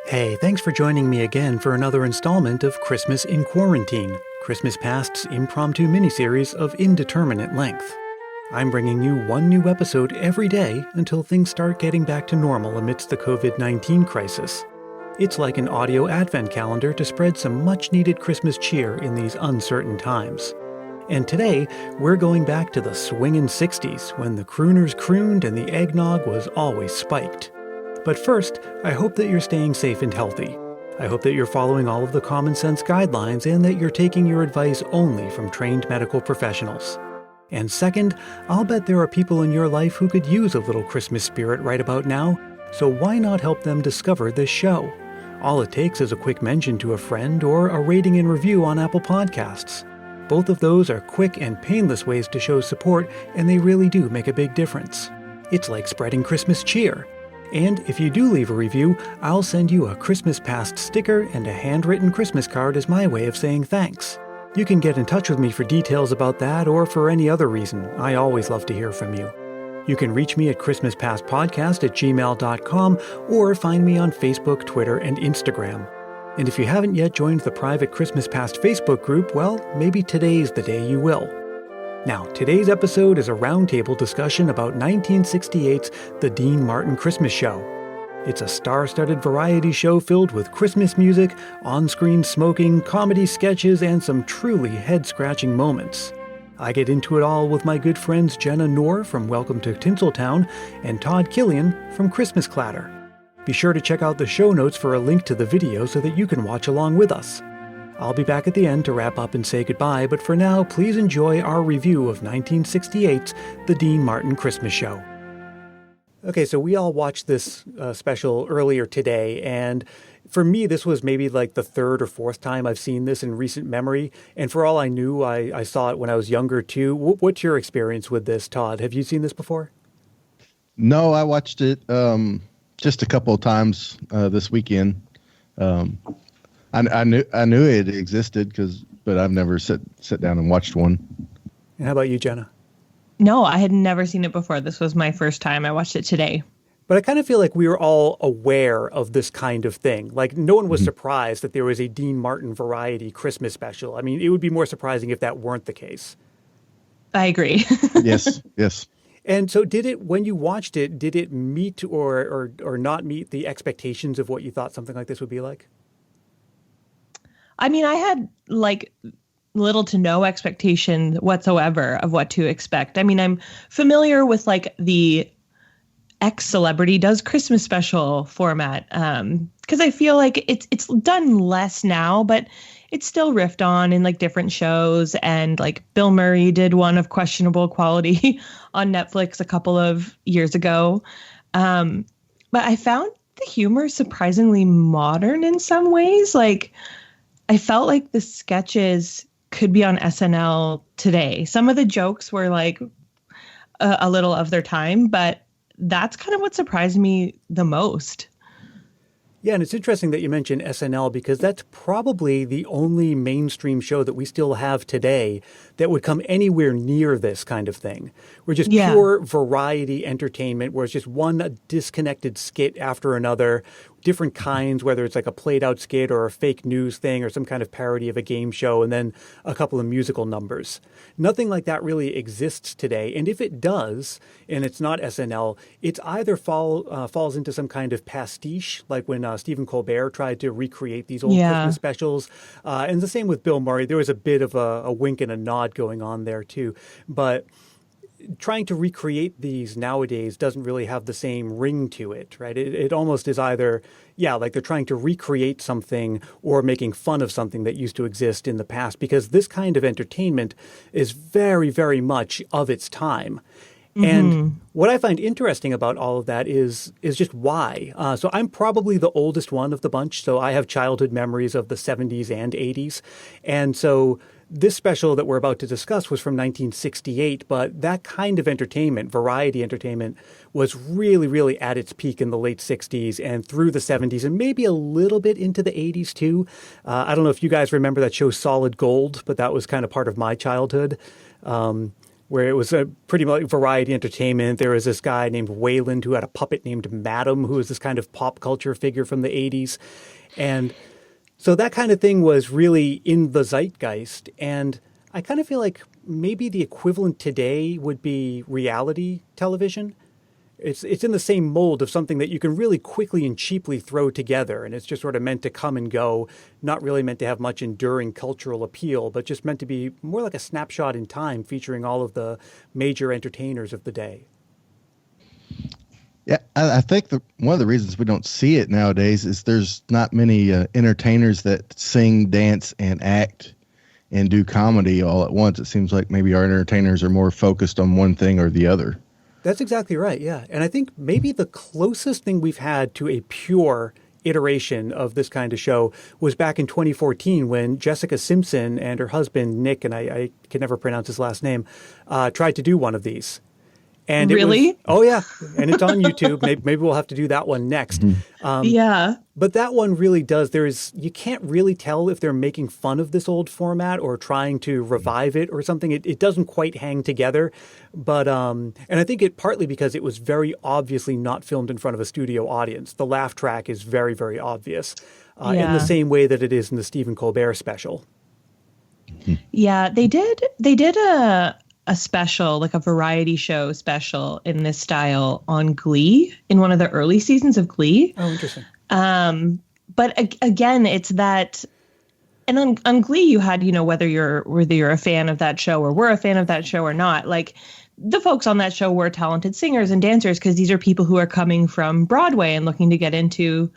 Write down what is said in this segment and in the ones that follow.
Hey, thanks for joining me again for another installment of Christmas in Quarantine, Christmas Past's impromptu miniseries of indeterminate length. I'm bringing you one new episode every day until things start getting back to normal amidst the COVID-19 crisis. It's like an audio advent calendar to spread some much-needed Christmas cheer in these uncertain times. And today, we're going back to the swingin' 60s when the crooners crooned and the eggnog was always spiked. But first, I hope that you're staying safe and healthy. I hope that you're following all of the common sense guidelines and that you're taking your advice only from trained medical professionals. And second, I'll bet there are people in your life who could use a little Christmas spirit right about now, so why not help them discover this show? All it takes is a quick mention to a friend or a rating and review on Apple Podcasts. Both of those are quick and painless ways to show support, and they really do make a big difference. It's like spreading Christmas cheer. And if you do leave a review, I'll send you a Christmas Past sticker and a handwritten Christmas card as my way of saying thanks. You can get in touch with me for details about that or for any other reason. I always love to hear from you. You can reach me at christmaspastpodcast@gmail.com or find me on Facebook, Twitter, and Instagram. And if you haven't yet joined the private Christmas Past Facebook group, well, maybe today's the day you will. Now, today's episode is a roundtable discussion about 1968's The Dean Martin Christmas Show. It's a star-studded variety show filled with Christmas music, on-screen smoking, comedy sketches, and some truly head-scratching moments. I get into it all with my good friends Jenna Knorr from Welcome to Tinsel Town and Todd Killian from Christmas Clatter. Be sure to check out the show notes for a link to the video so that you can watch along with us. I'll be back at the end to wrap up and say goodbye, but for now, please enjoy our review of 1968's The Dean Martin Christmas Show. Okay, so we all watched this special earlier today, and for me, this was maybe like the third or fourth time I've seen this in recent memory, and for all I knew, I saw it when I was younger too. What's your experience with this, Todd? Have you seen this before? No, I watched it just a couple of times this weekend. I knew it existed but I've never sat down and watched one. And how about you, Jenna? No, I had never seen it before. This was my first time. I watched it today. But I kind of feel like we were all aware of this kind of thing. Like no one was surprised that there was a Dean Martin variety Christmas special. I mean, it would be more surprising if that weren't the case. I agree. Yes. And so when you watched it, did it meet or not meet the expectations of what you thought something like this would be like? I mean, I had like little to no expectation whatsoever of what to expect. I mean, I'm familiar with like the X celebrity does Christmas special format because I feel like it's done less now, but it's still riffed on in like different shows. And like Bill Murray did one of questionable quality on Netflix a couple of years ago. But I found the humor surprisingly modern in some ways. Like I felt like the sketches could be on SNL today. Some of the jokes were like a little of their time, but that's kind of what surprised me the most. Yeah, and it's interesting that you mentioned SNL because that's probably the only mainstream show that we still have today that would come anywhere near this kind of thing. We're just pure variety entertainment where it's just one disconnected skit after another, different kinds, whether it's like a played out skit or a fake news thing or some kind of parody of a game show, and then a couple of musical numbers. Nothing like that really exists today. And if it does, and it's not SNL, it's either falls into some kind of pastiche, like when Stephen Colbert tried to recreate these old Christmas specials. And the same with Bill Murray. There was a bit of a wink and a nod going on there too. But trying to recreate these nowadays doesn't really have the same ring to it, right? It almost is either, like they're trying to recreate something or making fun of something that used to exist in the past, because this kind of entertainment is very, very much of its time. And what I find interesting about all of that is just why. So I'm probably the oldest one of the bunch, so I have childhood memories of the 70s and 80s. And so this special that we're about to discuss was from 1968, but that kind of entertainment, variety entertainment, was really, really at its peak in the late 60s and through the 70s and maybe a little bit into the 80s too. I don't know if you guys remember that show Solid Gold, but that was kind of part of my childhood. where it was a pretty much variety entertainment. There was this guy named Wayland who had a puppet named Madam, who was this kind of pop culture figure from the 80s. And so that kind of thing was really in the zeitgeist. And I kind of feel like maybe the equivalent today would be reality television. It's in the same mold of something that you can really quickly and cheaply throw together. And it's just sort of meant to come and go, not really meant to have much enduring cultural appeal, but just meant to be more like a snapshot in time featuring all of the major entertainers of the day. Yeah, I think one of the reasons we don't see it nowadays is there's not many entertainers that sing, dance, and act and do comedy all at once. It seems like maybe our entertainers are more focused on one thing or the other. That's exactly right, yeah. And I think maybe the closest thing we've had to a pure iteration of this kind of show was back in 2014 when Jessica Simpson and her husband, Nick, and I can never pronounce his last name, tried to do one of these. And really? Oh, yeah. And it's on YouTube. Maybe we'll have to do that one next. Yeah. But that one really does. You can't really tell if they're making fun of this old format or trying to revive it or something. It doesn't quite hang together. But and I think it partly because it was very obviously not filmed in front of a studio audience. The laugh track is very, very obvious in the same way that it is in the Stephen Colbert special. Yeah, they did a special, like a variety show special in this style on Glee in one of the early seasons of Glee. Oh, interesting. But again, it's that, and on Glee you had, whether you're a fan of that show or were a fan of that show or not, like the folks on that show were talented singers and dancers because these are people who are coming from Broadway and looking to get into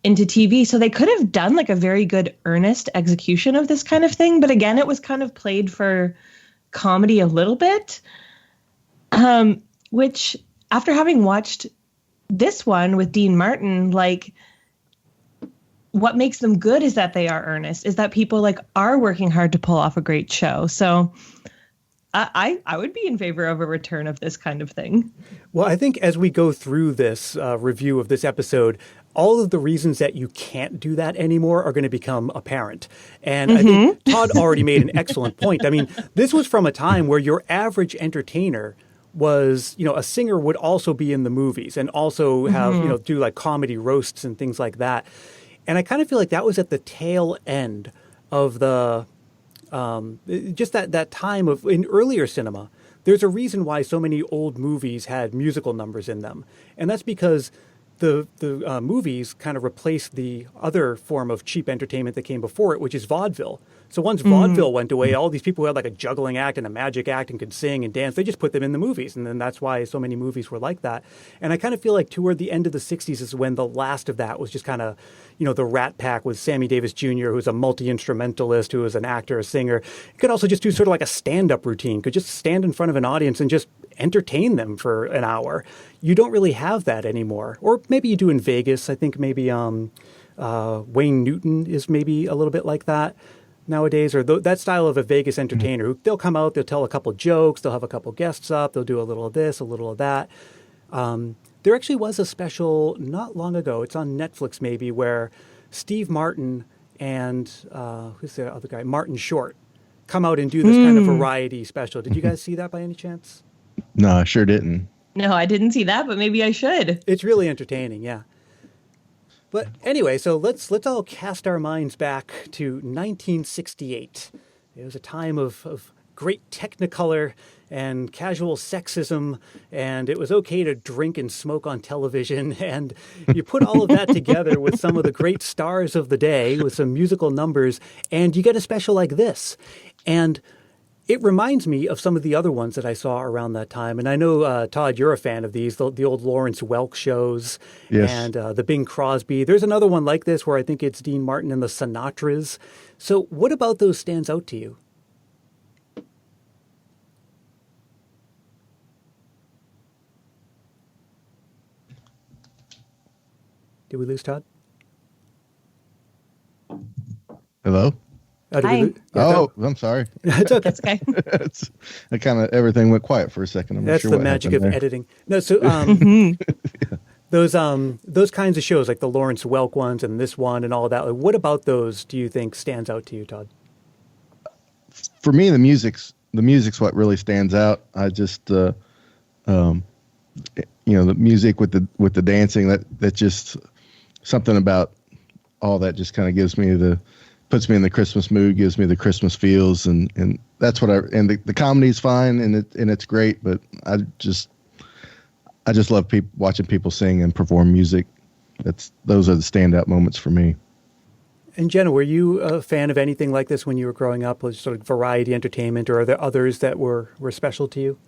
TV. So they could have done like a very good earnest execution of this kind of thing. But again, it was kind of played for comedy a little bit, which after having watched this one with Dean Martin, like what makes them good is that they are earnest, is that people like are working hard to pull off a great show. So I would be in favor of a return of this kind of thing. Well, I think as we go through this review of this episode, all of the reasons that you can't do that anymore are going to become apparent. And I think Todd already made an excellent point. I mean, this was from a time where your average entertainer was, a singer would also be in the movies and also have, do like comedy roasts and things like that. And I kind of feel like that was at the tail end of the, just that time of in earlier cinema. There's a reason why so many old movies had musical numbers in them. And that's because the movies kind of replaced the other form of cheap entertainment that came before it, which is vaudeville. So once vaudeville went away, all these people who had like a juggling act and a magic act and could sing and dance, they just put them in the movies. And then that's why so many movies were like that. And I kind of feel like toward the end of the 60s is when the last of that was just kind of, the Rat Pack with Sammy Davis Jr., who's a multi-instrumentalist, who was an actor, a singer. He could also just do sort of like a stand-up routine, could just stand in front of an audience and just entertain them for an hour. You don't really have that anymore. Or maybe you do in Vegas. I think maybe Wayne Newton is maybe a little bit like that nowadays, or that style of a Vegas entertainer who they'll come out, they'll tell a couple jokes, they'll have a couple guests up, they'll do a little of this, a little of that. There actually was a special not long ago, it's on Netflix maybe, where Steve Martin and who's the other guy, Martin Short, come out and do this kind of variety special. Did you guys see that by any chance? No, I sure didn't. No, I didn't see that, but maybe I should. It's really entertaining, yeah. But anyway, so let's all cast our minds back to 1968. It was a time of great technicolor and casual sexism, and it was okay to drink and smoke on television. And you put all of that together with some of the great stars of the day, with some musical numbers, and you get a special like this. And it reminds me of some of the other ones that I saw around that time. And I know, Todd, you're a fan of these, the old Lawrence Welk shows, yes, and the Bing Crosby. There's another one like this where I think it's Dean Martin and the Sinatras. So what about those stands out to you? Did we lose Todd? Hello? Hi. I'm sorry. It's okay. That's okay. I kind of everything went quiet for a second. I'm not That's sure the what magic of happened there. editing. No, so those kinds of shows, like the Lawrence Welk ones and this one and all of that. Like, what about those do you think stands out to you, Todd? For me, the music's the music's what really stands out. I just, the music with the dancing, that just something about all that just kind of puts me in the Christmas mood, gives me the Christmas feels, and that's what and the comedy's fine and it's great, but I just love watching people sing and perform music. Those are the standout moments for me. And Jenna, were you a fan of anything like this when you were growing up, like sort of variety entertainment, or are there others that were special to you?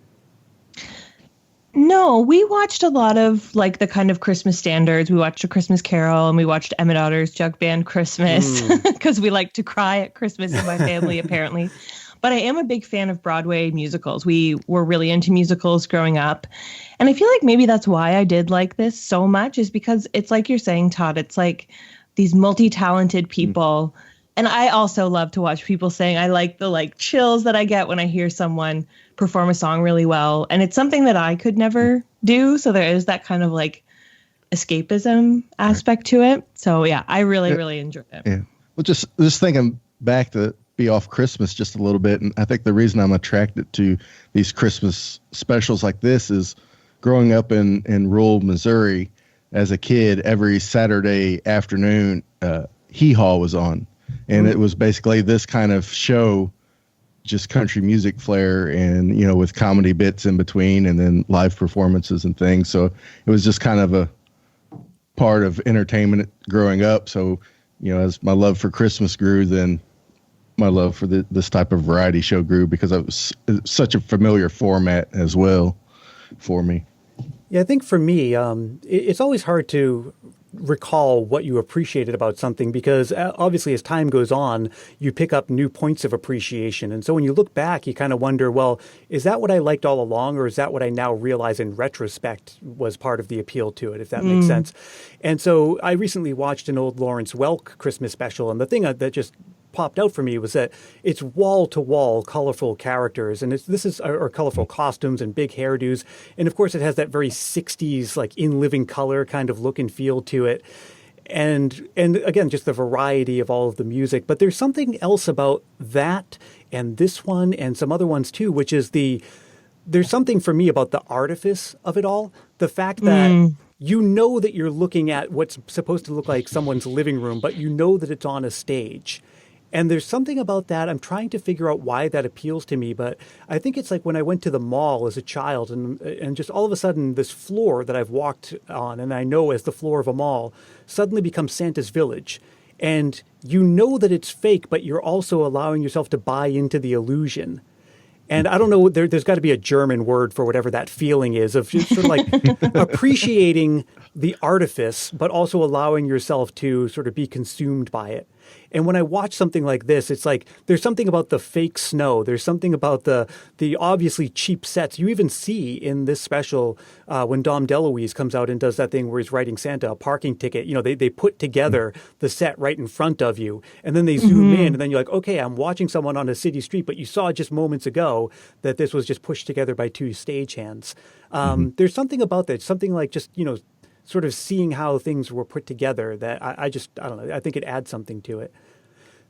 No, we watched a lot of like the kind of Christmas standards. We watched A Christmas Carol and we watched Emmett Otter's Jug Band Christmas because we like to cry at Christmas in my family, apparently. But I am a big fan of Broadway musicals. We were really into musicals growing up. And I feel like maybe that's why I did like this so much, is because it's like you're saying, Todd, it's like these multi-talented people. And I also love to watch people sing. I like the chills that I get when I hear someone perform a song really well. And it's something that I could never do. So there is that kind of like escapism aspect to it. So yeah, I really, really enjoyed it. Yeah. Well, just thinking back to be off Christmas just a little bit. And I think the reason I'm attracted to these Christmas specials like this is growing up in rural Missouri as a kid, every Saturday afternoon, Hee Haw was on. And it was basically this kind of show, just country music flair and, with comedy bits in between and then live performances and things. So it was just kind of a part of entertainment growing up. So, as my love for Christmas grew, then my love for this type of variety show grew, because it was such a familiar format as well for me. Yeah, I think for me, it's always hard to recall what you appreciated about something, because obviously as time goes on, you pick up new points of appreciation. And so when you look back, you kind of wonder, well, is that what I liked all along, or is that what I now realize in retrospect was part of the appeal to it, if that makes sense? And so I recently watched an old Lawrence Welk Christmas special, and the thing that just popped out for me was that it's wall-to-wall colorful characters, and or colorful costumes and big hairdos, and of course it has that very 60s like in living color kind of look and feel to it, and again just the variety of all of the music. But there's something else about that and this one and some other ones too, which is there's something for me about the artifice of it all, the fact that that you're looking at what's supposed to look like someone's living room, but that it's on a stage. And there's something about that. I'm trying to figure out why that appeals to me, but I think it's like when I went to the mall as a child and just all of a sudden this floor that I've walked on and I know as the floor of a mall suddenly becomes Santa's village. And that it's fake, but you're also allowing yourself to buy into the illusion. And I don't know, there's got to be a German word for whatever that feeling is, of just sort of like appreciating the artifice, but also allowing yourself to sort of be consumed by it. And when I watch something like this, it's like there's something about the fake snow. There's something about the obviously cheap sets. You even see in this special when Dom DeLuise comes out and does that thing where he's writing Santa a parking ticket. They put together the set right in front of you, and then they zoom in, and then you're like, okay, I'm watching someone on a city street, but you saw just moments ago that this was just pushed together by two stagehands. There's something about that, something like just sort of seeing how things were put together that I don't know. I think it adds something to it.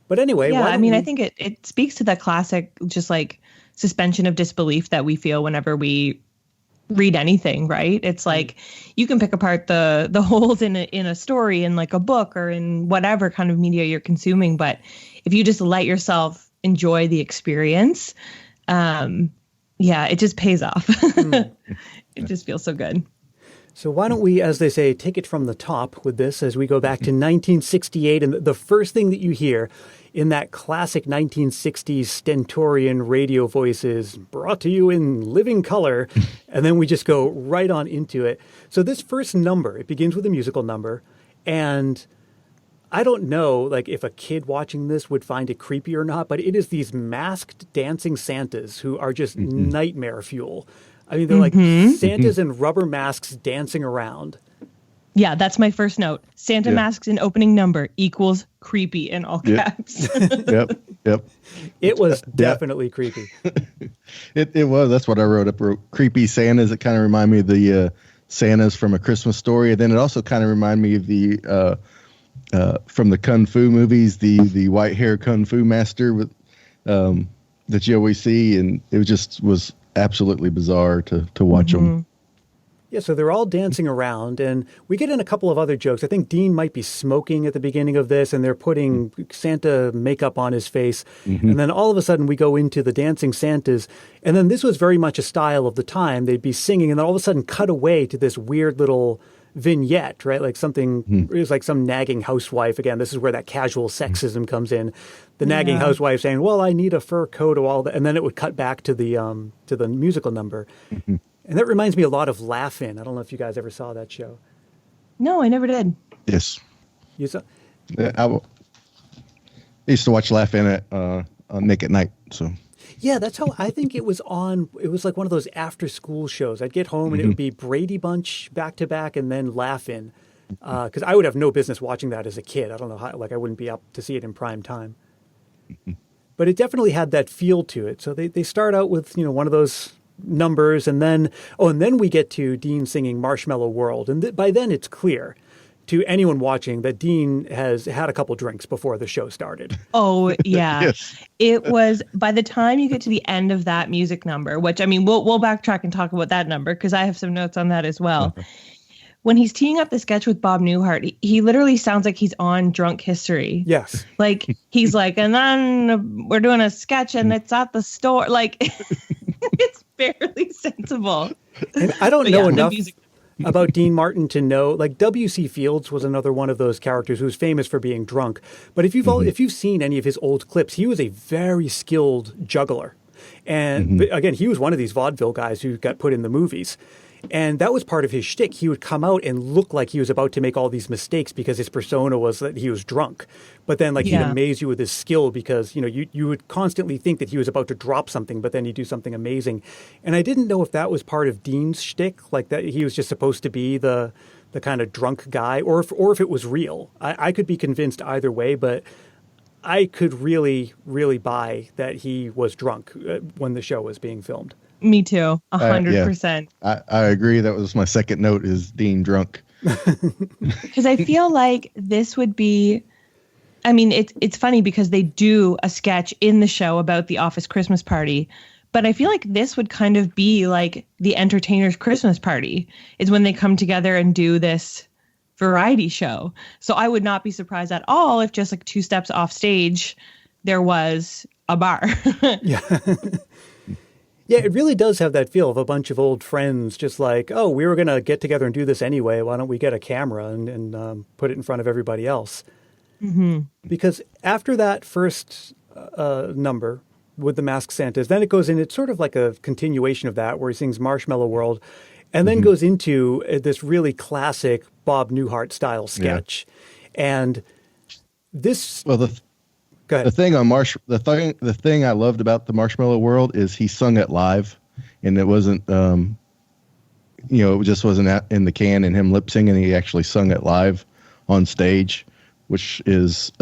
But anyway, I think it speaks to that classic, just like suspension of disbelief that we feel whenever we read anything, right? It's like you can pick apart the holes in a story in like a book or in whatever kind of media you're consuming. But if you just let yourself enjoy the experience, it just pays off. It just feels so good. So why don't we, as they say, take it from the top with this as we go back to 1968. And the first thing that you hear in that classic 1960s stentorian radio voice is brought to you in living color. And then we just go right on into it. So this first number, it begins with a musical number. And I don't know like if a kid watching this would find it creepy or not, but it is these masked dancing Santas who are just nightmare fuel. I mean, they're like Santas in rubber masks dancing around. Yeah, that's my first note. Santa masks in opening number equals creepy in all caps. Yep. It was definitely creepy. It was. That's what I wrote up. Creepy Santas. It kind of remind me of the Santas from A Christmas Story. And then it also kind of remind me of the from the Kung Fu movies, the white hair Kung Fu master with that you always see, and it was absolutely bizarre to watch them. Yeah, so they're all dancing around, and we get in a couple of other jokes. I think Dean might be smoking at the beginning of this, and they're putting Santa makeup on his face. And then all of a sudden we go into the dancing Santas. And then this was very much a style of the time. They'd be singing, and then all of a sudden cut away to this weird little vignette, right? Like something, it was like some nagging housewife. Again, this is where that casual sexism comes in. The nagging housewife saying, well, I need a fur coat or all that. And then it would cut back to the musical number. And that reminds me a lot of Laugh-In. I don't know if you guys ever saw that show. No, I never did. Yes. You saw? I used to watch Laugh-In on Nick at Night. So. Yeah, that's how I think it was on. It was like one of those after-school shows. I'd get home and it would be Brady Bunch back-to-back and then Laugh-In. Because I would have no business watching that as a kid. I don't know how, like I wouldn't be up to see it in prime time. But it definitely had that feel to it. So they start out with, one of those numbers, and then we get to Dean singing Marshmallow World, and by then it's clear to anyone watching that Dean has had a couple drinks before the show started. Oh yeah. Yes. It was, by the time you get to the end of that music number, which I mean we'll backtrack and talk about that number because I have some notes on that as well. When he's teeing up the sketch with Bob Newhart, he literally sounds like he's on Drunk History. Yes. Like he's like, and then we're doing a sketch and it's at the store. Like it's barely sensible. And I don't know enough about Dean Martin to know, like W.C. Fields was another one of those characters who was famous for being drunk. But if you've seen any of his old clips, he was a very skilled juggler. And again, he was one of these vaudeville guys who got put in the movies. And that was part of his shtick. He would come out and look like he was about to make all these mistakes because his persona was that he was drunk. But then he'd amaze you with his skill because, you would constantly think that he was about to drop something, but then he'd do something amazing. And I didn't know if that was part of Dean's shtick, like that he was just supposed to be the kind of drunk guy, or if it was real. I could be convinced either way, but I could really, really buy that he was drunk when the show was being filmed. Me too, 100%. I agree. That was my second note, is Dean drunk. Because I feel like this would be, I mean, it's funny because they do a sketch in the show about the office Christmas party, but I feel like this would kind of be like the entertainer's Christmas party is when they come together and do this variety show. So I would not be surprised at all if just like 2 steps off stage, there was a bar. Yeah. Yeah, it really does have that feel of a bunch of old friends just like, oh, we were going to get together and do this anyway. Why don't we get a camera and put it in front of everybody else? Because after that first number with the Masked Santas, then it goes in, it's sort of like a continuation of that where he sings Marshmallow World and then goes into this really classic Bob Newhart style sketch. Yeah. And this... Well, the thing on the thing I loved about the Marshmallow World is he sung it live, and it wasn't, it just wasn't in the can and him lip singing. He actually sung it live on stage, which is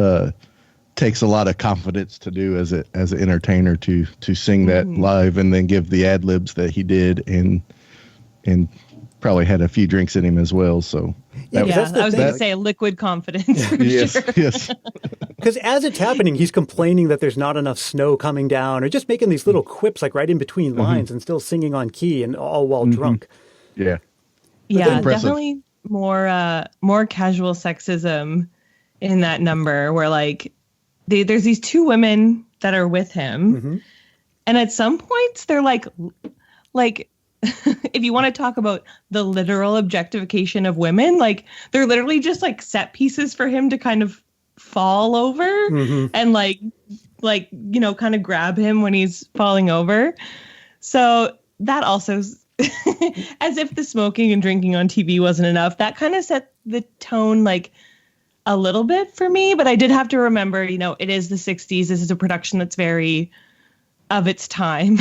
takes a lot of confidence to do as an entertainer to sing that live and then give the ad libs that he did and probably had a few drinks in him as well. So I was going to say liquid confidence. For sure. Yes. Because as it's happening, he's complaining that there's not enough snow coming down, or just making these little quips like right in between lines and still singing on key and all while drunk. Yeah. Yeah, definitely more casual sexism in that number where like there's these 2 women that are with him. And at some points they're like if you want to talk about the literal objectification of women, like they're literally just like set pieces for him to kind of fall over and kind of grab him when he's falling over. So that also, as if the smoking and drinking on TV wasn't enough, that kind of set the tone like a little bit for me. But I did have to remember, it is the 60s. This is a production that's very of its time.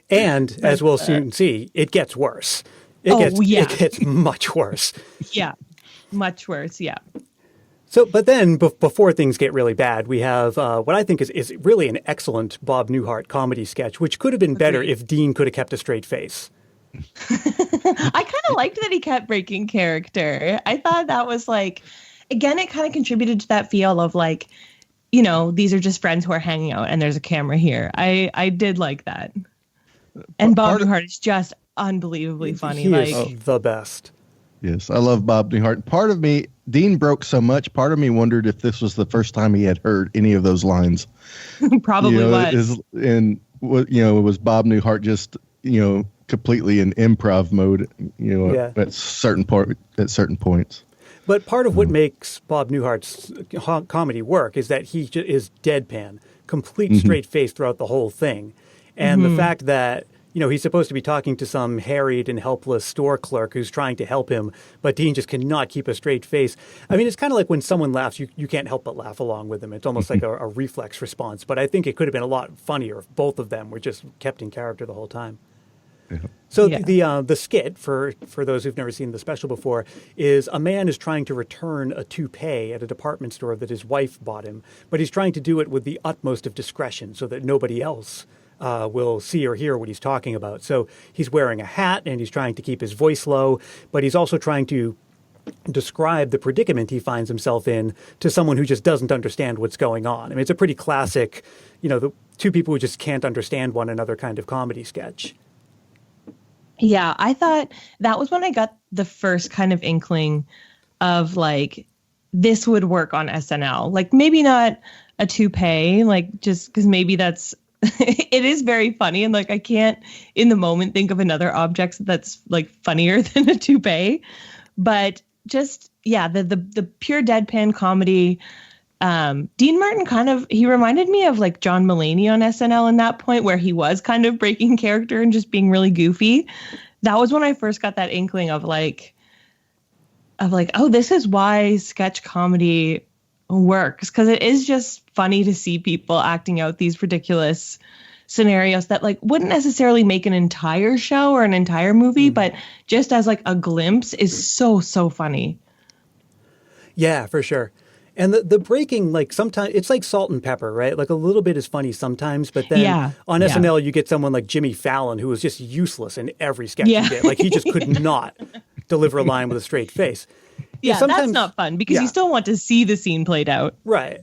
And as we'll soon see, it gets worse. It gets much worse. Yeah, much worse. Yeah. So, but then before things get really bad, we have what I think is really an excellent Bob Newhart comedy sketch, which could have been better if Dean could have kept a straight face. I kind of liked that he kept breaking character. I thought that was like, again, it kind of contributed to that feel of like, these are just friends who are hanging out and there's a camera here. I did like that. And Bob Newhart is just unbelievably funny. He is the best. Yes, I love Bob Newhart. Part of me, Dean broke so much, part of me wondered if this was the first time he had heard any of those lines. Probably was. It was Bob Newhart just, completely in improv mode, at certain points. But part of what makes Bob Newhart's comedy work is that he is deadpan, complete straight face throughout the whole thing. And the fact that, he's supposed to be talking to some harried and helpless store clerk who's trying to help him, but Dean just cannot keep a straight face. I mean, it's kind of like when someone laughs, you can't help but laugh along with them. It's almost like a reflex response. But I think it could have been a lot funnier if both of them were just kept in character the whole time. Yeah. So the skit, for those who've never seen the special before, is a man is trying to return a toupee at a department store that his wife bought him, but he's trying to do it with the utmost of discretion so that nobody else will see or hear what he's talking about. So he's wearing a hat and he's trying to keep his voice low, but he's also trying to describe the predicament he finds himself in to someone who just doesn't understand what's going on. I mean, it's a pretty classic, the two people who just can't understand one another kind of comedy sketch. Yeah, I thought that was when I got the first kind of inkling of like, this would work on SNL. Like maybe not a toupee, like just because maybe that's, it is very funny. And like, I can't in the moment think of another object that's like funnier than a toupee, but just, the pure deadpan comedy. Dean Martin he reminded me of like John Mulaney on SNL in that point where he was kind of breaking character and just being really goofy. That was when I first got that inkling of like, oh, this is why sketch comedy works. Cause it is just funny to see people acting out these ridiculous scenarios that like wouldn't necessarily make an entire show or an entire movie, but just as like a glimpse is so funny. Yeah, for sure. And the breaking, like sometimes it's like salt and pepper, right? Like a little bit is funny sometimes, but then on SNL you get someone like Jimmy Fallon who was just useless in every sketch he did. Like he just could not deliver a line with a straight face. Yeah, that's not fun because you still want to see the scene played out. Right.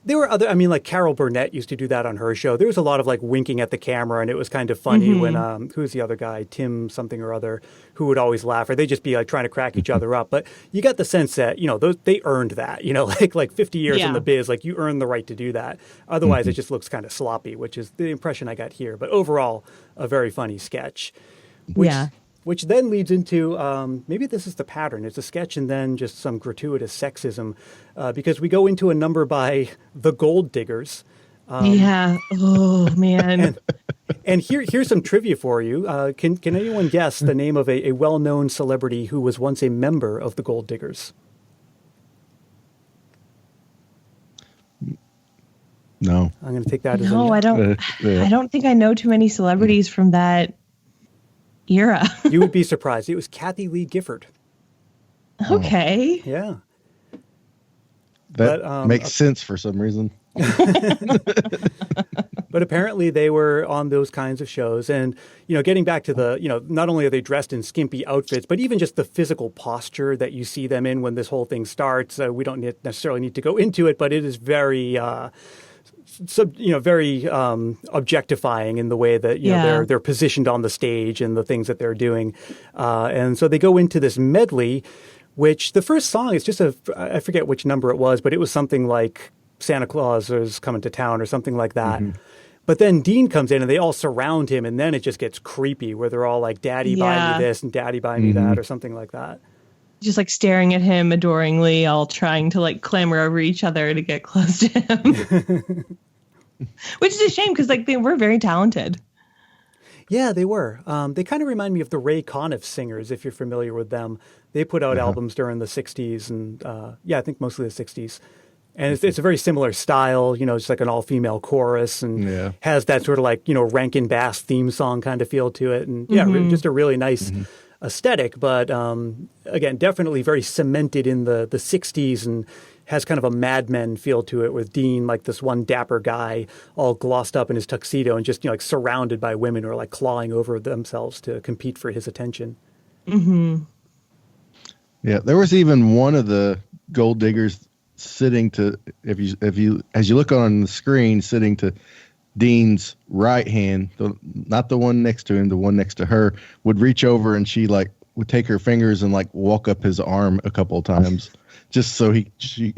There were like Carol Burnett used to do that on her show. There was a lot of like winking at the camera, and it was kind of funny when, who's the other guy, Tim something or other, who would always laugh, or they'd just be like trying to crack each other up. But you got the sense that, they earned that, like 50 years in the biz, like you earn the right to do that. Otherwise, it just looks kind of sloppy, which is the impression I got here. But overall, a very funny sketch. Which then leads into, maybe this is the pattern. It's a sketch and then just some gratuitous sexism, because we go into a number by the Gold Diggers. Oh, man. And here's some trivia for you. Can anyone guess the name of a well-known celebrity who was once a member of the Gold Diggers? No. I'm going to take that as no. I don't think I know too many celebrities from that era. You would be surprised. It was Kathy Lee Gifford. Okay. Yeah. That makes sense for some reason. But apparently they were on those kinds of shows. And, getting back to the, not only are they dressed in skimpy outfits, but even just the physical posture that you see them in when this whole thing starts. We don't necessarily need to go into it, but it is very... very objectifying in the way that they're positioned on the stage and the things that they're doing, and so they go into this medley, which the first song is just I forget which number it was, but it was something like Santa Claus is coming to town or something like that. But then Dean comes in and they all surround him, and then it just gets creepy where they're all like, "Daddy, buy me this," and "Daddy, buy me that," or something like that. Just like staring at him adoringly, all trying to like clamber over each other to get close to him. Which is a shame because like they were very talented. Yeah, they were. They kind of remind me of the Ray Conniff Singers, if you're familiar with them. They put out albums during the 60s and I think mostly the 60s. And it's a very similar style, it's like an all-female chorus and has that sort of like, Rankin Bass theme song kind of feel to it. And just a really nice aesthetic, but again, definitely very cemented in the 60s and has kind of a Mad Men feel to it with Dean, like this one dapper guy all glossed up in his tuxedo and just, like surrounded by women who are like clawing over themselves to compete for his attention. Yeah, there was even one of the Gold Diggers sitting to, if you as you look on the screen, sitting to Dean's right hand, not the one next to him, the one next to her, would reach over and she like would take her fingers and like walk up his arm a couple of times, just so she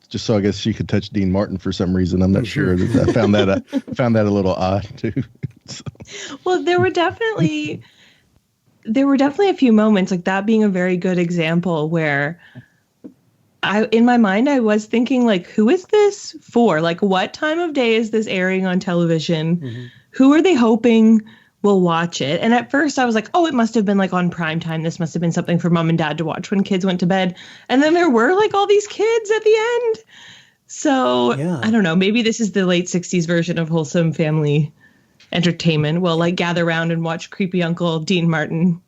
just so I guess she could touch Dean Martin for some reason. I'm not sure. I found that a little odd too. So. Well, there were definitely a few moments like that being a very good example where in my mind, I was thinking like, who is this for? Like, what time of day is this airing on television? Mm-hmm. Who are they hoping will watch it? And at first I was like, oh, it must have been like on prime time. This must have been something for mom and dad to watch when kids went to bed. And then there were like all these kids at the end. So yeah. I don't know, maybe this is the late 60s version of wholesome family entertainment. We'll like gather around and watch creepy Uncle Dean Martin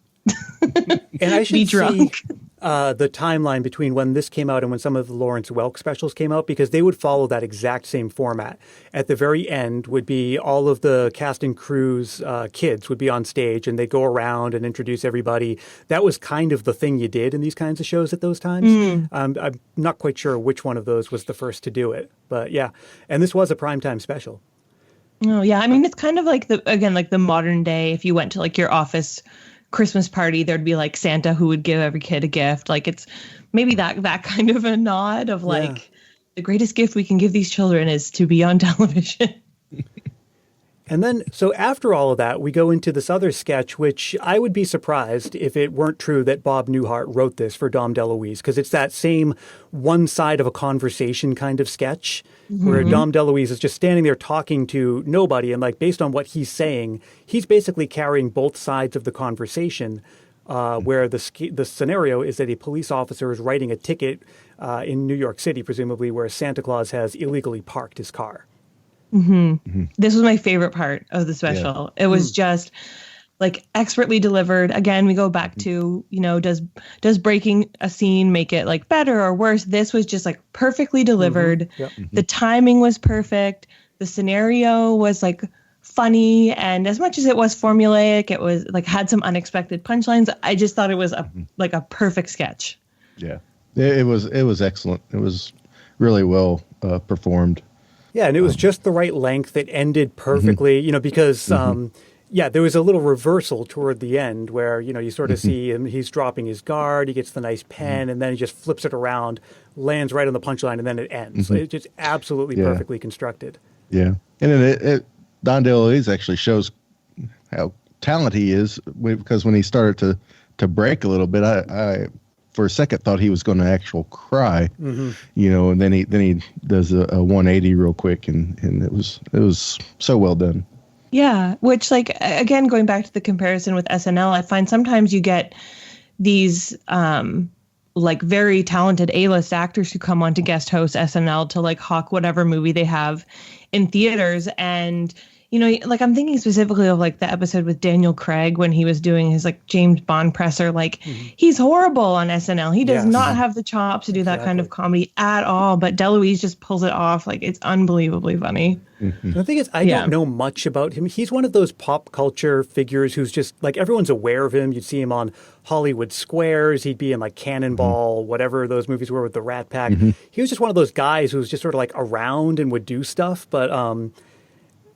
and I should be drunk. See, the timeline between when this came out and when some of the Lawrence Welk specials came out, because they would follow that exact same format. At the very end would be all of the cast and crew's kids would be on stage and they'd go around and introduce everybody. That was kind of the thing you did in these kinds of shows at those times. I'm not quite sure which one of those was the first to do it, but yeah. And this was a primetime special. Oh yeah, I mean it's kind of like the modern day. If you went to like your office Christmas party, there'd be like Santa who would give every kid a gift. Like it's maybe that kind of a nod of like the greatest gift we can give these children is to be on television. And then, so after all of that, we go into this other sketch, which I would be surprised if it weren't true that Bob Newhart wrote this for Dom DeLuise, because it's that same one side of a conversation kind of sketch where Dom DeLuise is just standing there talking to nobody. And like, based on what he's saying, he's basically carrying both sides of the conversation, where the scenario is that a police officer is writing a ticket in New York City, presumably where Santa Claus has illegally parked his car. This was my favorite part of the special. It was just like expertly delivered. Again, we go back to, does breaking a scene make it like better or worse? This was just like perfectly delivered. The timing was perfect. The scenario was like funny. And as much as it was formulaic, it was like had some unexpected punchlines. I just thought it was like a perfect sketch. Yeah, it was excellent. It was really well performed. Yeah, and it was just the right length. It ended perfectly, because, there was a little reversal toward the end where, you sort of see him, he's dropping his guard, he gets the nice pen, and then he just flips it around, lands right on the punchline, and then it ends. So it's just absolutely perfectly constructed. Yeah. And then Don DeLuise actually shows how talented he is, because when he started to break a little bit, I for a second thought he was going to actually cry, and then he does a 180 real quick, and it was so well done. Yeah, which like again going back to the comparison with SNL, I find sometimes you get these like very talented A-list actors who come on to guest host SNL to like hawk whatever movie they have in theaters, and like I'm thinking specifically of like the episode with Daniel Craig when he was doing his like James Bond presser. Like he's horrible on SNL. He does not have the chops to do that kind of comedy at all. But DeLuise just pulls it off. Like it's unbelievably funny. The thing is, I don't know much about him. He's one of those pop culture figures who's just like everyone's aware of him. You'd see him on Hollywood Squares. He'd be in like Cannonball, whatever those movies were with the Rat Pack. He was just one of those guys who was just sort of like around and would do stuff. But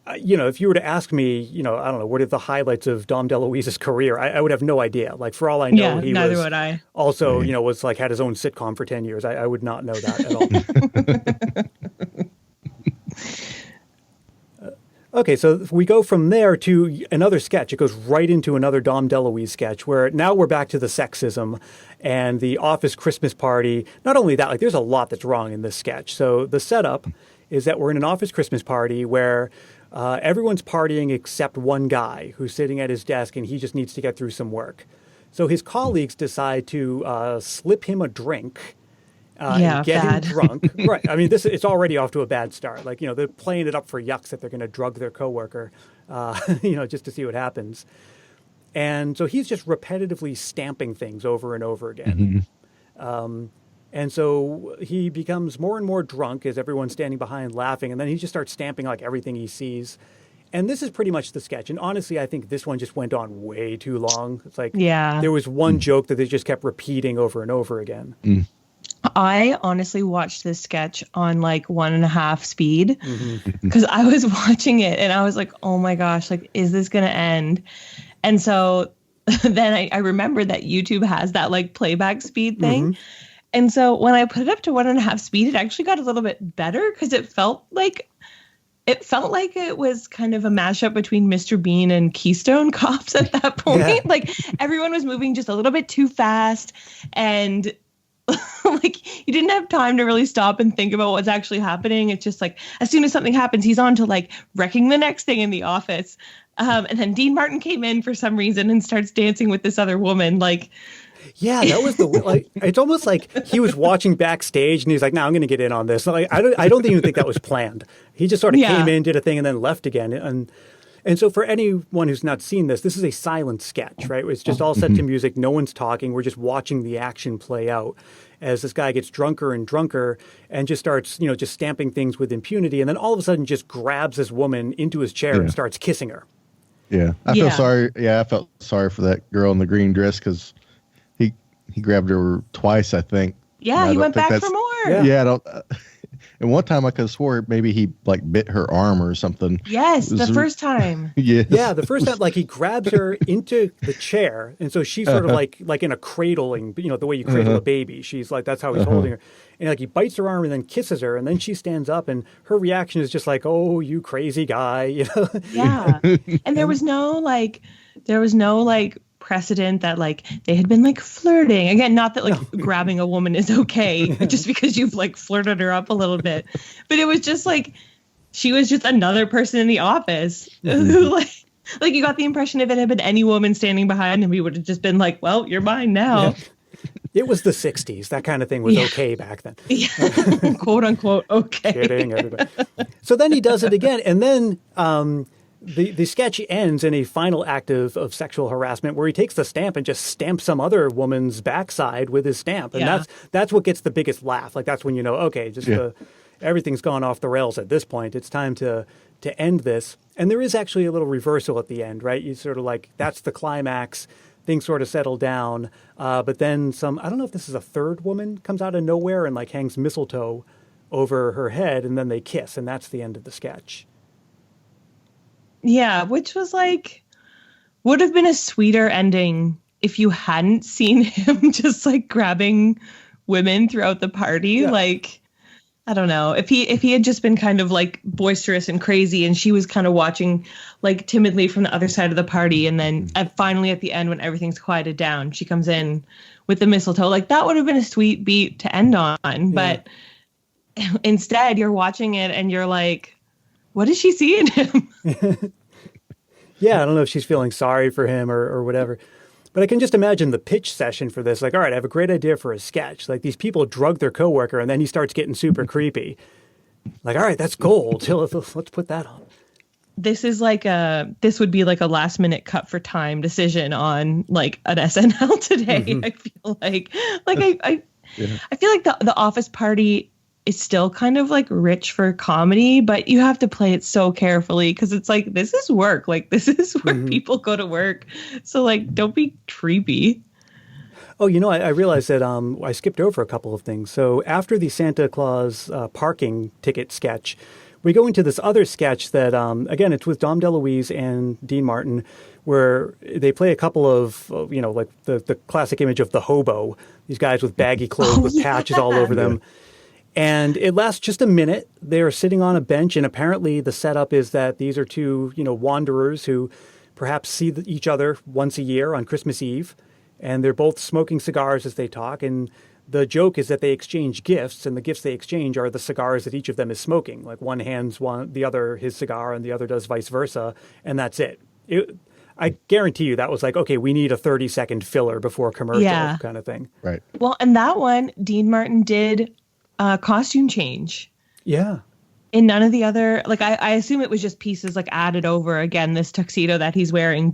if you were to ask me, I don't know, what are the highlights of Dom DeLuise's career? I would have no idea. Like, for all I know, he neither was would I. Also, was like had his own sitcom for 10 years. I would not know that at all. Okay, so we go from there to another sketch. It goes right into another Dom DeLuise sketch where now we're back to the sexism and the office Christmas party. Not only that, like there's a lot that's wrong in this sketch. So the setup is that we're in an office Christmas party where everyone's partying except one guy who's sitting at his desk and he just needs to get through some work. So his colleagues decide to slip him a drink and get him drunk. Right. I mean, it's already off to a bad start. Like, they're playing it up for yucks that they're going to drug their coworker, just to see what happens. And so he's just repetitively stamping things over and over again. And so he becomes more and more drunk as everyone's standing behind laughing. And then he just starts stamping like everything he sees. And this is pretty much the sketch. And honestly, I think this one just went on way too long. It's like there was one joke that they just kept repeating over and over again. I honestly watched this sketch on like 1.5 speed Mm-hmm. because I was watching it and I was like, oh my gosh, like, is this going to end? And so then I remembered that YouTube has that like playback speed thing. Mm-hmm. And so when I put it up to 1.5 speed, it actually got a little bit better because it felt like it was kind of a mashup between Mr. Bean and Keystone Cops at that point. Yeah. Like everyone was moving just a little bit too fast and like you didn't have time to really stop and think about what's actually happening. It's just like as soon as something happens, he's on to like wrecking the next thing in the office. And then Dean Martin came in for some reason and starts dancing with this other woman. Like, yeah, that was like it's almost like he was watching backstage and he's like, "No, I'm going to get in on this." Like, I don't even think that was planned. He just sort of came in, did a thing, and then left again. And so for anyone who's not seen this is a silent sketch, right? It's just all set to music. No one's talking. We're just watching the action play out as this guy gets drunker and drunker and just starts, just stamping things with impunity. And then all of a sudden just grabs this woman into his chair and starts kissing her. Yeah. I feel sorry. Yeah, I felt sorry for that girl in the green dress because he grabbed her twice, I think. Yeah, he went back for more. Yeah, I don't. And one time I could have swore maybe he like bit her arm or something. Yes, the first time. Yes. Yeah, the first time, like he grabs her into the chair, and so she's sort of like in a cradling, the way you cradle a baby. She's like, that's how he's holding her, and like he bites her arm and then kisses her, and then she stands up, and her reaction is just like, "Oh, you crazy guy," Yeah, and there was no precedent that like they had been like flirting again, not that like grabbing a woman is okay just because you've like flirted her up a little bit, but it was just like she was just another person in the office who like you got the impression if it had been any woman standing behind him, he would have just been like, well, you're mine now. Yeah. It was the 60s. That kind of thing was okay back then. Yeah. Quote unquote okay. Kidding, everybody. So then he does it again, and then the sketch ends in a final act of sexual harassment where he takes the stamp and just stamps some other woman's backside with his stamp. And that's what gets the biggest laugh. Like that's when okay, everything's gone off the rails at this point. It's time to end this. And there is actually a little reversal at the end, right? You sort of like, that's the climax. Things sort of settle down. But then I don't know if this is a third woman, comes out of nowhere and like hangs mistletoe over her head, and then they kiss. And that's the end of the sketch. Yeah, which was like, would have been a sweeter ending if you hadn't seen him just like grabbing women throughout the party. Yeah. Like, I don't know, if he had just been kind of like boisterous and crazy and she was kind of watching like timidly from the other side of the party. And then finally at the end, when everything's quieted down, she comes in with the mistletoe. Like that would have been a sweet beat to end on. Yeah. But instead you're watching it and you're like, what does she see in him? Yeah, I don't know if she's feeling sorry for him or whatever. But I can just imagine the pitch session for this. Like, all right, I have a great idea for a sketch. Like, these people drug their coworker, and then he starts getting super creepy. Like, all right, that's gold. Let's put that on. This is like this would be like a last minute cut for time decision on like an SNL today. Mm-hmm. I feel I feel like the office party is still kind of like rich for comedy, but you have to play it so carefully because it's like, this is work. Like, this is where people go to work. So like, don't be creepy. Oh, I realized that I skipped over a couple of things. So after the Santa Claus parking ticket sketch, we go into this other sketch that, again, it's with Dom DeLuise and Dean Martin, where they play a couple of, like the classic image of the hobo, these guys with baggy clothes with patches all over them. And it lasts just a minute. They're sitting on a bench, and apparently the setup is that these are two, wanderers who perhaps see each other once a year on Christmas Eve, and they're both smoking cigars as they talk. And the joke is that they exchange gifts, and the gifts they exchange are the cigars that each of them is smoking. Like one hands the other his cigar, and the other does vice versa, and that's it. I guarantee you that was like, okay, we need a 30-second filler before commercial kind of thing. Right. Well, and that one, Dean Martin did costume change. Yeah. In none of the other, like I assume it was just pieces like added over again, this tuxedo that he's wearing,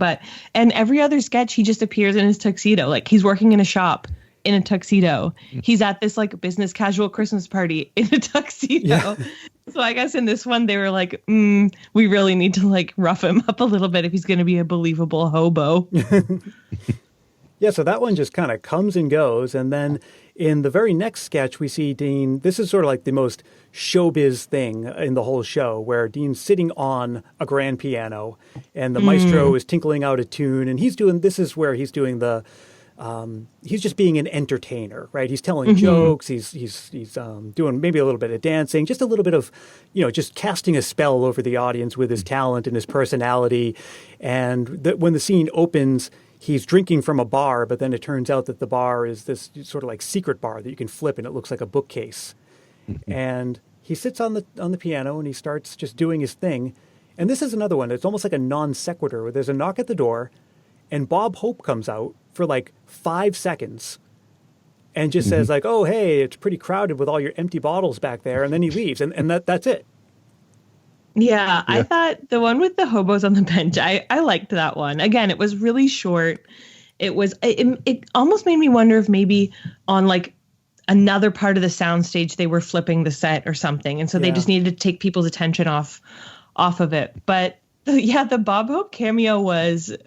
and every other sketch he just appears in his tuxedo. Like he's working in a shop in a tuxedo. He's at this like business casual Christmas party in a tuxedo. Yeah. So I guess in this one they were like, we really need to like rough him up a little bit if he's going to be a believable hobo. Yeah, so that one just kind of comes and goes. And then in the very next sketch, we see Dean. This is sort of like the most showbiz thing in the whole show, where Dean's sitting on a grand piano and the maestro is tinkling out a tune. And this is where he's doing he's just being an entertainer, right? He's telling jokes. He's doing maybe a little bit of dancing, just a little bit of, just casting a spell over the audience with his talent and his personality. And when the scene opens, he's drinking from a bar, but then it turns out that the bar is this sort of like secret bar that you can flip and it looks like a bookcase. And he sits on the piano and he starts just doing his thing. And this is another one. It's almost like a non sequitur where there's a knock at the door and Bob Hope comes out for like 5 seconds and just says like, oh, hey, it's pretty crowded with all your empty bottles back there. And then he leaves and that's it. Yeah, I thought the one with the hobos on the bench, I liked that one. Again, it was really short. It almost made me wonder if maybe on like another part of the soundstage they were flipping the set or something. And so they just needed to take people's attention off of it. But the Bob Hope cameo was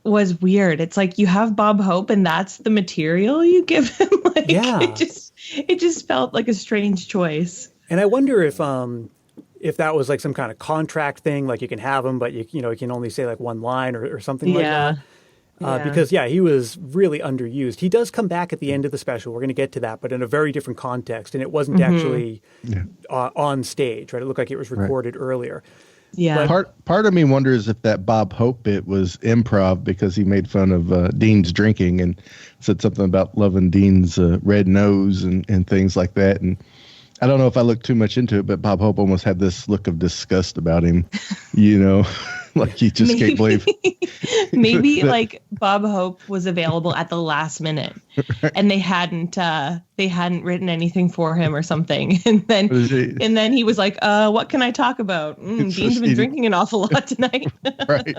weird. It's like you have Bob Hope and that's the material you give him. It just felt like a strange choice. And I wonder if that was like some kind of contract thing, like you can have him, but you can only say like one line or something like that. Because he was really underused. He does come back at the end of the special. We're going to get to that, but in a very different context. And it wasn't actually on stage, right? It looked like it was recorded earlier. Yeah. Part of me wonders if that Bob Hope bit was improv because he made fun of Dean's drinking and said something about loving Dean's red nose and things like that. And I don't know if I looked too much into it, but Bob Hope almost had this look of disgust about him, like he just can't believe. Maybe like Bob Hope was available at the last minute and they hadn't written anything for him or something. And then he was like, what can I talk about? Dean's been drinking an awful lot tonight. Right.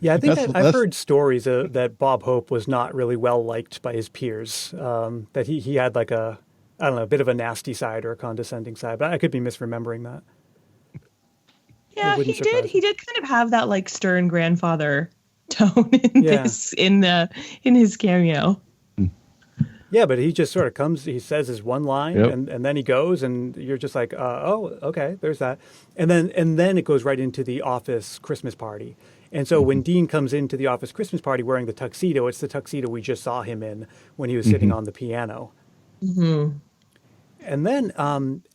Yeah, I think I've heard stories that Bob Hope was not really well liked by his peers, that he had like a bit of a nasty side or a condescending side, but I could be misremembering that. Yeah, he did. He did kind of have that like stern grandfather tone in his cameo. Yeah, but he just sort of comes, he says his one line and then he goes and you're just like, oh, okay, there's that. And then it goes right into the office Christmas party. And so when Dean comes into the office Christmas party wearing the tuxedo, it's the tuxedo we just saw him in when he was sitting on the piano. And then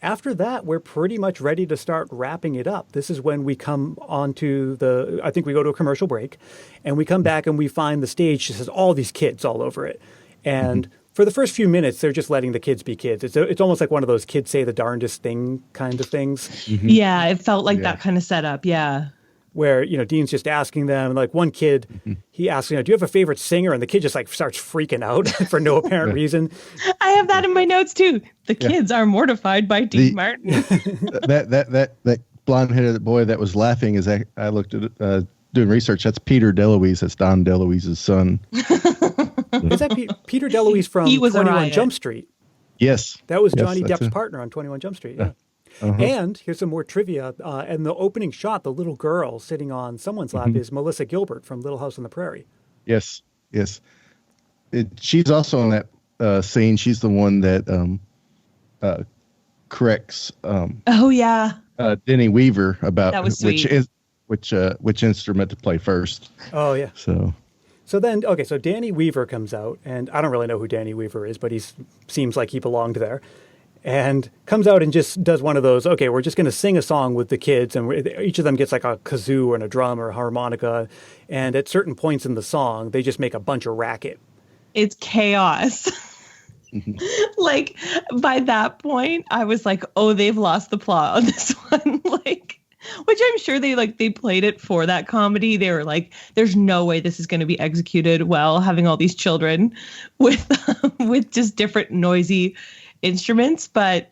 after that, we're pretty much ready to start wrapping it up. This is when we come on to I think we go to a commercial break and we come back and we find the stage just has all these kids all over it. And for the first few minutes, they're just letting the kids be kids. It's almost like one of those kids say the darndest thing kind of things. Yeah, it felt like that kind of setup. Yeah. Where, Dean's just asking them, and like one kid, he asks, do you have a favorite singer? And the kid just like starts freaking out for no apparent reason. I have that in my notes too. The kids are mortified by Dean Martin. that blonde-headed boy that was laughing I looked at it, doing research. That's Peter DeLuise. That's Don DeLuise's son. Is that Peter DeLuise from 21 Jump Street? Yes. That was Johnny Depp's partner on 21 Jump Street. Yeah. And here's some more trivia. And the opening shot, the little girl sitting on someone's lap is Melissa Gilbert from Little House on the Prairie. Yes. She's also in that scene. She's the one that corrects. Denny Weaver about which instrument to play first. Oh yeah. So then, so Danny Weaver comes out, and I don't really know who Danny Weaver is, but he seems like he belonged there. And comes out and just does one of those, we're just going to sing a song with the kids. And each of them gets like a kazoo and a drum or a harmonica. And at certain points in the song, they just make a bunch of racket. It's chaos. Like, by that point, I was like, oh, they've lost the plot on this one. Which I'm sure they played it for that comedy. They were like, there's no way this is going to be executed well, having all these children with just different noisy instruments. But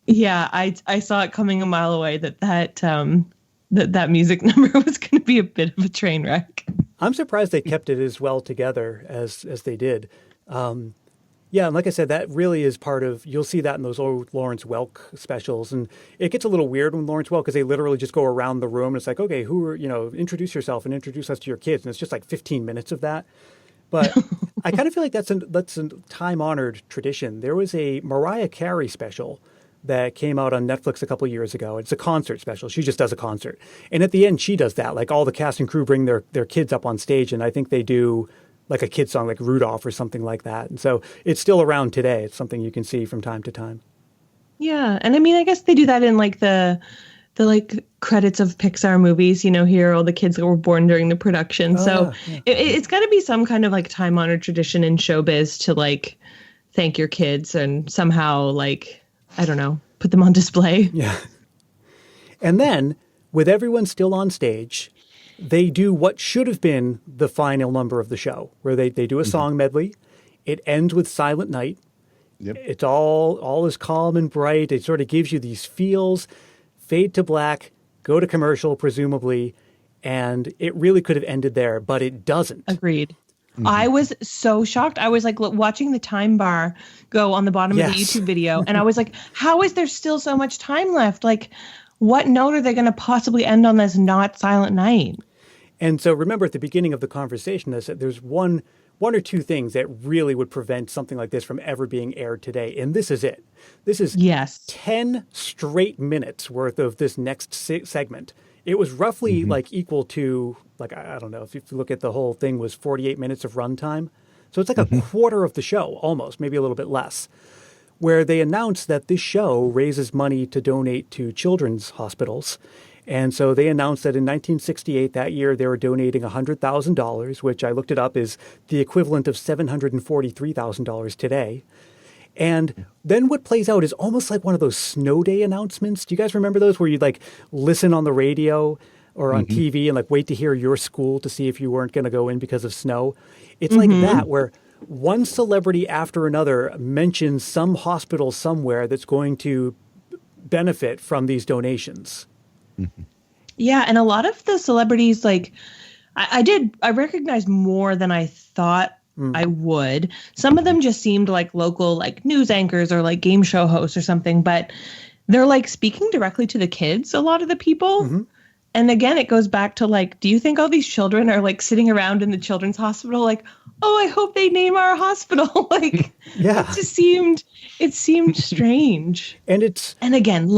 yeah, I saw it coming a mile away that music number was going to be a bit of a train wreck. I'm surprised they kept it as well together as they did. Yeah, and like I said, that really is part of, you'll see that in those old Lawrence Welk specials. And it gets a little weird when Lawrence Welk, because they literally just go around the room and it's like, okay, introduce yourself and introduce us to your kids. And it's just like 15 minutes of that. But I kind of feel like that's a time-honored tradition. There was a Mariah Carey special that came out on Netflix a couple of years ago. It's a concert special. She just does a concert. And at the end, she does that. Like all the cast and crew bring their kids up on stage, and I think they do like a kid song like Rudolph or something like that. And so it's still around today. It's something you can see from time to time. Yeah. And I mean, I guess they do that in like the like credits of Pixar movies, here are all the kids that were born during the production. It's got to be some kind of like time honored tradition in showbiz to like thank your kids and somehow like, I don't know, put them on display. Yeah. And then with everyone still on stage, they do what should have been the final number of the show, where they do a song medley. It ends with Silent Night. Yep. It's all is calm and bright. It sort of gives you these feels. Fade to black, go to commercial, presumably, and it really could have ended there, but it doesn't. Agreed. I was so shocked. I was like watching the time bar go on the bottom of the YouTube video, and I was like, how is there still so much time left? Like, what note are they going to possibly end on that's not Silent Night? And so remember at the beginning of the conversation, I said there's one or two things that really would prevent something like this from ever being aired today. And this is it. This is 10 straight minutes worth of this next segment. It was roughly like equal to, like, I don't know, if you look at the whole thing was 48 minutes of runtime. So it's like a quarter of the show, almost, maybe a little bit less, where they announced that this show raises money to donate to children's hospitals. And so they announced that in 1968, that year, they were donating $100,000, which I looked it up is the equivalent of $743,000 today. And then what plays out is almost like one of those snow day announcements. Do you guys remember those where you'd like listen on the radio or on TV and like wait to hear your school to see if you weren't going to go in because of snow? It's like that, where one celebrity after another mentions some hospital somewhere that's going to benefit from these donations. Yeah, and a lot of the celebrities, like, I recognized more than I thought I would. Some of them just seemed like local, like, news anchors or like game show hosts or something, but they're like speaking directly to the kids, a lot of the people. And again, it goes back to like, do you think all these children are like sitting around in the children's hospital like, oh, I hope they name our hospital? Like, it seemed strange. And again,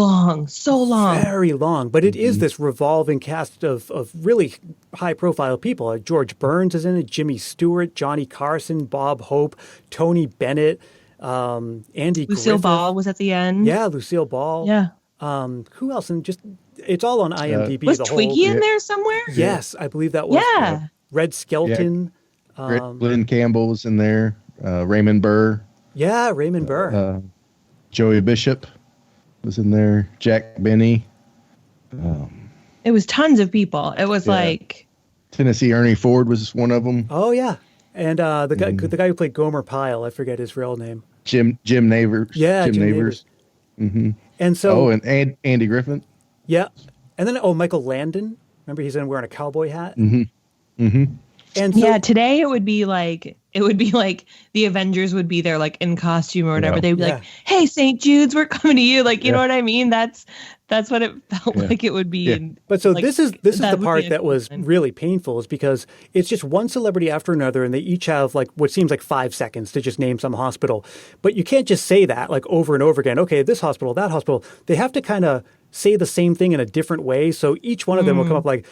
so long. Very long. But it is this revolving cast of really high profile people. Like George Burns is in it, Jimmy Stewart, Johnny Carson, Bob Hope, Tony Bennett, Andy Lucille Griffith. Ball was at the end. Yeah, Lucille Ball. Yeah. Who else? And just it's all on IMDb. Was Twiggy in there somewhere? Yes, I believe that was. Yeah. Red Skelton. Glenn Campbell was in there. Raymond Burr. Yeah, Raymond Burr. Joey Bishop was in there. Jack Benny. It was tons of people. It was like Tennessee Ernie Ford was one of them. Oh yeah, and the guy who played Gomer Pyle, I forget his real name. Jim Neighbors. Yeah, Jim Neighbors. And so and Andy Griffin. Yeah, and then Michael Landon. Remember, he's in wearing a cowboy hat. And so, today it would be like the Avengers would be there like in costume or whatever. They'd be like, "Hey, St. Jude's, we're coming to you." Like, you know what I mean? That's what it felt like it would be. Yeah. But so like, this is the part that was really painful, is because it's just one celebrity after another, and they each have like what seems like 5 seconds to just name some hospital. But you can't just say that like over and over again. Okay, this hospital, that hospital. They have to kind of say the same thing in a different way. So each one of them will come up like,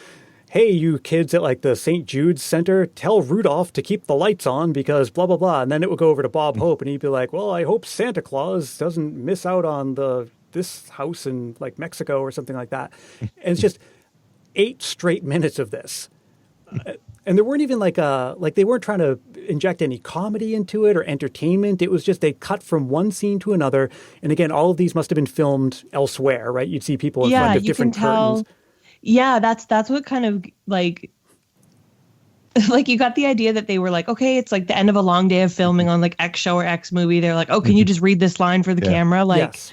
hey, you kids at like the St. Jude's Center, tell Rudolph to keep the lights on because blah, blah, blah. And then it would go over to Bob Hope and he'd be like, well, I hope Santa Claus doesn't miss out on this house in like Mexico or something like that. And it's just 8 straight minutes of this. And there weren't even like they weren't trying to inject any comedy into it or entertainment. It was just they cut from one scene to another. And again, all of these must have been filmed elsewhere, right? You'd see people in front of different curtains. Yeah, that's what kind of like you got the idea that they were like, okay, it's like the end of a long day of filming on like X show or X movie. They're like, oh, can you just read this line for the camera? Like, yes.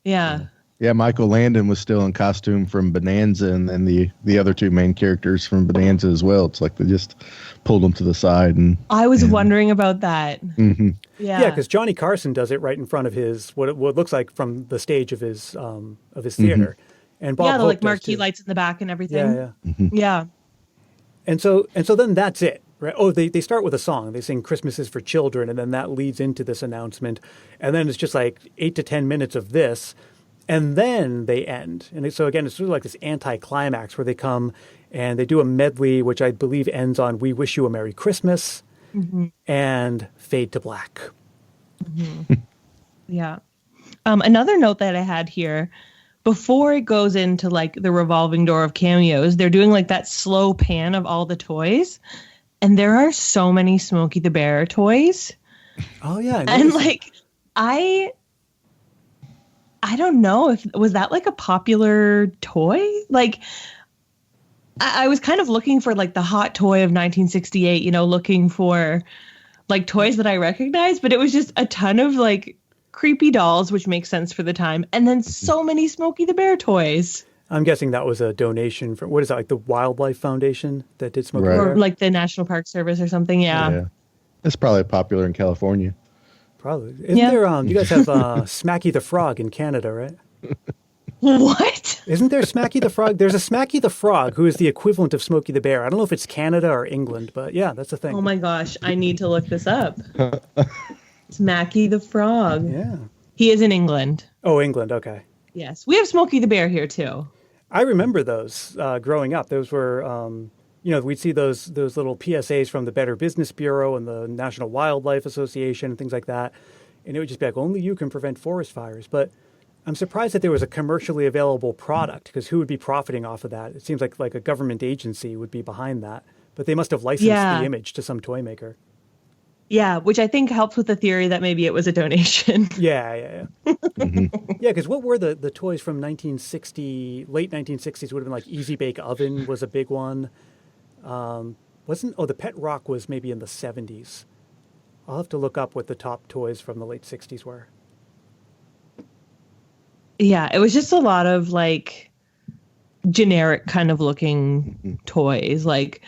Yeah. Yeah, Michael Landon was still in costume from Bonanza, and then the other two main characters from Bonanza as well. It's like they just pulled them to the side. And I was wondering about that. Mm-hmm. Yeah, because Johnny Carson does it right in front of his what looks like from the stage of his theater, and Bob the Hope like does marquee too. lights in the back and everything. Yeah. Yeah. And so then that's it, right? Oh, they start with a song. They sing "Christmas is for Children," and then that leads into this announcement, and then it's just like 8 to 10 minutes of this. And then they end. And so, again, it's sort of like this anticlimax where they come and they do a medley, which I believe ends on "We Wish You a Merry Christmas" and fade to black. Yeah. Another note that I had here, before it goes into like the revolving door of cameos, they're doing like that slow pan of all the toys. And there are so many Smokey the Bear toys. Oh, yeah. And like, I don't know if was that like a popular toy? Like I was kind of looking for like the hot toy of 1968, looking for like toys that I recognize, but it was just a ton of like creepy dolls, which makes sense for the time. And then so many Smokey the Bear toys. I'm guessing that was a donation from, what is that, like the Wildlife Foundation that did Smokey the Right. Bear? Or like the National Park Service or something. Yeah. It's probably popular in California. Probably. Isn't there, you guys have Smacky the Frog in Canada, right? What? Isn't there Smacky the Frog? There's a Smacky the Frog who is the equivalent of Smokey the Bear. I don't know if it's Canada or England, but yeah, that's a thing. Oh my gosh. I need to look this up. Smacky the Frog. Yeah. He is in England. Oh, England. Okay. Yes. We have Smokey the Bear here too. I remember those growing up. Those were, we'd see those little PSAs from the Better Business Bureau and the National Wildlife Association and things like that. And it would just be like, only you can prevent forest fires. But I'm surprised that there was a commercially available product, because who would be profiting off of that? It seems like a government agency would be behind that. But they must have licensed the image to some toy maker. Yeah, which I think helps with the theory that maybe it was a donation. Yeah. Yeah, because what were the toys from 1960, late 1960s would have been like Easy Bake Oven was a big one. The Pet Rock was maybe in the 70s. I'll have to look up what the top toys from the late 60s were. Yeah, it was just a lot of like generic kind of looking toys, like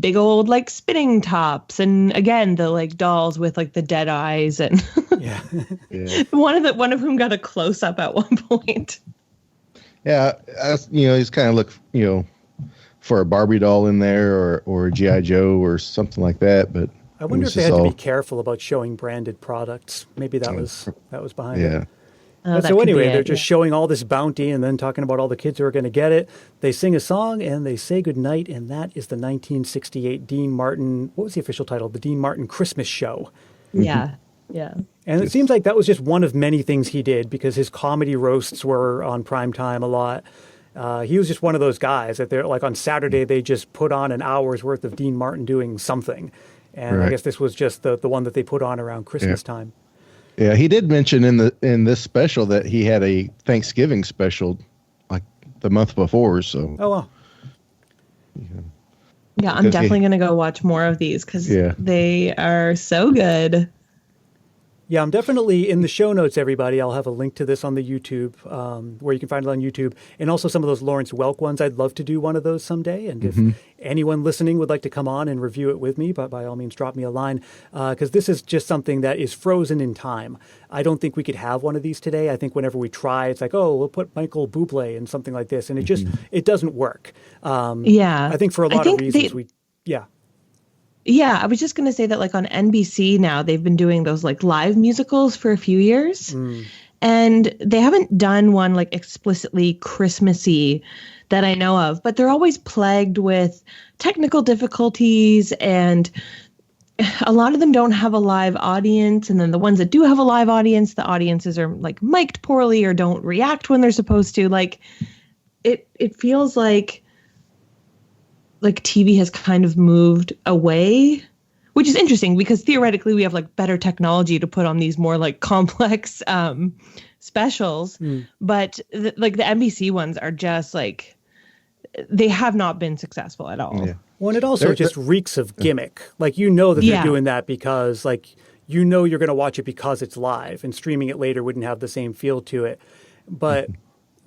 big old like spinning tops, and again the like dolls with like the dead eyes, and Yeah. one of whom got a close up at one point. Yeah, he's kind of look, for a Barbie doll in there or a G.I. Joe or something like that. But I wonder if they had to be careful about showing branded products. Maybe that was behind it. So anyway, they're just showing all this bounty and then talking about all the kids who are going to get it. They sing a song and they say goodnight, and that is the 1968 Dean Martin, what was the official title? The Dean Martin Christmas Show. Yeah. And it seems like that was just one of many things he did, because his comedy roasts were on prime time a lot. He was just one of those guys that they're like on Saturday, they just put on an hour's worth of Dean Martin doing something. And I guess this was just the one that they put on around Christmas time. Yeah, he did mention in this special that he had a Thanksgiving special like the month before. So wow. Yeah, I'm definitely going to go watch more of these because they are so good. Yeah, I'm definitely in the show notes, everybody. I'll have a link to this on the YouTube, where you can find it on YouTube. And also some of those Lawrence Welk ones. I'd love to do one of those someday. And if anyone listening would like to come on and review it with me, but by all means, drop me a line. Because this is just something that is frozen in time. I don't think we could have one of these today. I think whenever we try, it's like, oh, we'll put Michael Bublé in something like this. And it just, it doesn't work. I think for a lot of reasons, Yeah, I was just going to say that like on NBC now, they've been doing those like live musicals for a few years. And they haven't done one like explicitly Christmassy that I know of, but they're always plagued with technical difficulties, and a lot of them don't have a live audience. And then the ones that do have a live audience, the audiences are like mic'd poorly or don't react when they're supposed to. Like it feels like TV has kind of moved away, which is interesting because theoretically we have like better technology to put on these more like complex specials. But the NBC ones are just like, they have not been successful at all. Yeah. Well, and it also just reeks of gimmick. Like, that they're doing that because like, you're going to watch it because it's live, and streaming it later wouldn't have the same feel to it. But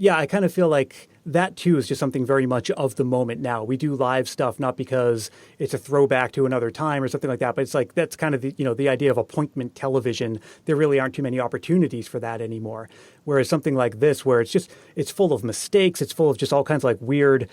yeah, I kind of feel like that too is just something very much of the moment now. We do live stuff not because it's a throwback to another time or something like that, but it's like that's kind of the idea of appointment television. There really aren't too many opportunities for that anymore. Whereas something like this, where it's full of mistakes, it's full of just all kinds of like weird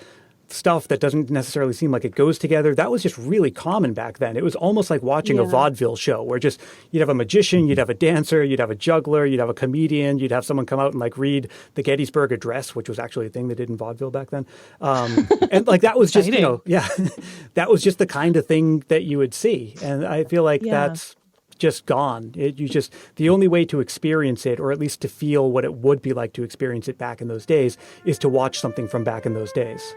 stuff that doesn't necessarily seem like it goes together. That was just really common back then. It was almost like watching a vaudeville show where just you'd have a magician, you'd have a dancer, you'd have a juggler, you'd have a comedian, you'd have someone come out and like read the Gettysburg Address, which was actually a thing they did in vaudeville back then. And like that was just, that was just the kind of thing that you would see. And I feel like that's just gone. The only way to experience it, or at least to feel what it would be like to experience it back in those days, is to watch something from back in those days.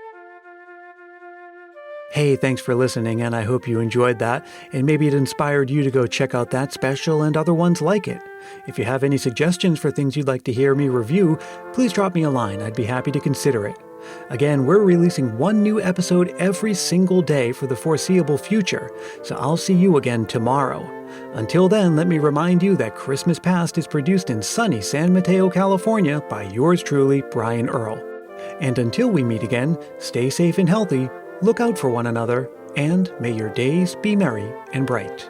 Hey, thanks for listening, and I hope you enjoyed that, and maybe it inspired you to go check out that special and other ones like it. If you have any suggestions for things you'd like to hear me review, please drop me a line. I'd be happy to consider it. Again, we're releasing one new episode every single day for the foreseeable future, so I'll see you again tomorrow. Until then, let me remind you that Christmas Past is produced in sunny San Mateo, California by yours truly, Brian Earl. And until we meet again, stay safe and healthy, look out for one another, and may your days be merry and bright.